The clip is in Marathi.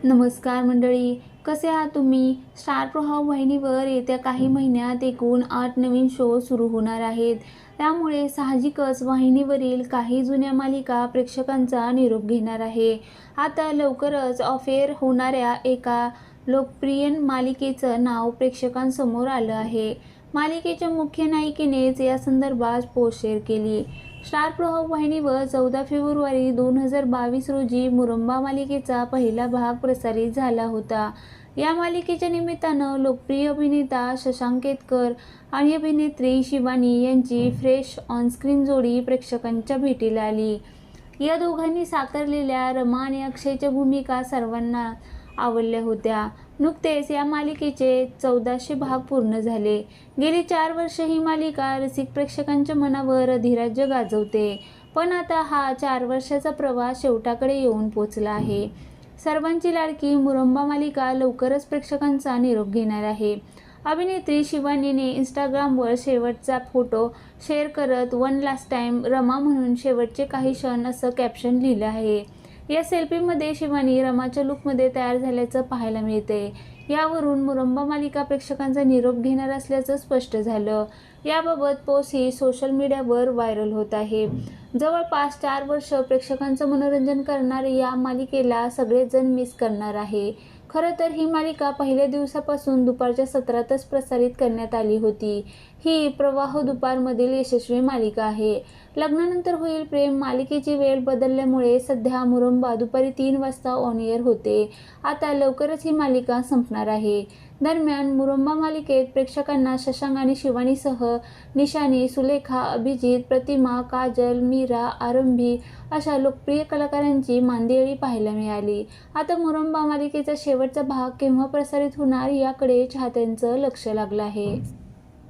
नमस्कार मंडळी, कसे आहात तुम्ही? स्टार प्रवाह वाहिनीवर येत्या काही महिन्यात एकूण 8 नवीन शो सुरू होणार आहेत. त्यामुळे साहजिकच वाहिनीवरील काही जुन्या मालिका प्रेक्षकांचा निरोप घेणार आहे. आता लवकरच ऑफ एअर होणाऱ्या एका लोकप्रिय मालिकेचं नाव प्रेक्षकांसमोर आलं आहे. मालिकेच्या मुख्य नायिकेनेच या संदर्भात पोस्ट शेअर केली. स्टार प्रवाह वाहिनीवर 14 फेब्रुवारी 2022 रोजी मुरंबा मालिकेचा पहिला भाग प्रसारित झाला होता. या मालिकेच्या निमित्तानं लोकप्रिय अभिनेता शशांक केतकर आणि अभिनेत्री शिवानी यांची फ्रेश ऑनस्क्रीन जोडी प्रेक्षकांच्या भेटीला आली. या दोघांनी साकारलेल्या रमा आणि अक्षयच्या भूमिका सर्वांना आवडल्या होत्या. नुकतेच या मालिकेचे 1400 भाग पूर्ण झाले. गेली 4 वर्ष ही मालिका रसिक प्रेक्षकांच्या मनावर अधिराज्य गाजवते. पण आता हा 4 वर्षाचा प्रवास शेवटाकडे येऊन पोचला आहे. सर्वांची लाडकी मुरंबा मालिका लवकरच प्रेक्षकांचा निरोप घेणार आहे. अभिनेत्री शिवानीने इंस्टाग्रामवर शेवटचा फोटो शेअर करत वन लास्ट टाइम रमा म्हणून शेवटचे काही क्षण असं कॅप्शन लिहिलं आहे. या सेल्फीमध्ये शिवानी रमाच्या लुकमध्ये तयार झाल्याचं पाहायला मिळते. यावरून मुरंबा मालिका प्रेक्षकांचा निरोप घेणार असल्याचं स्पष्ट झालं. याबाबत पोस्ट ही सोशल मीडियावर व्हायरल होत आहे. जवळपास 4 वर्ष प्रेक्षकांचं मनोरंजन करणाऱ्या या मालिकेला सगळेजण मिस करणार आहे. खरं तर ही मालिका पहिल्या दिवसापासून दुपारच्या सत्रातच प्रसारित करण्यात आली होती. ही प्रवाह दुपारमधील यशस्वी मालिका आहे. लग्नानंतर होईल प्रेम मालिकेची वेळ बदलल्यामुळे सध्या मुरंबा दुपारी 3 वाजता ऑन एअर होते. आता लवकरच ही मालिका संपणार आहे. दरम्यान मुरंबा मालिकेत प्रेक्षकांना शशांक आणि शिवानीसह निशानी, सुलेखा, अभिजित, प्रतिमा, काजल, मीरा, आरंभी अशा लोकप्रिय कलाकारांची मांदियाळी पाहायला मिळाली. आता मुरंबा मालिकेचा शेवटचा भाग केव्हा प्रसारित होणार याकडे चाहत्यांचं लक्ष लागलं आहे.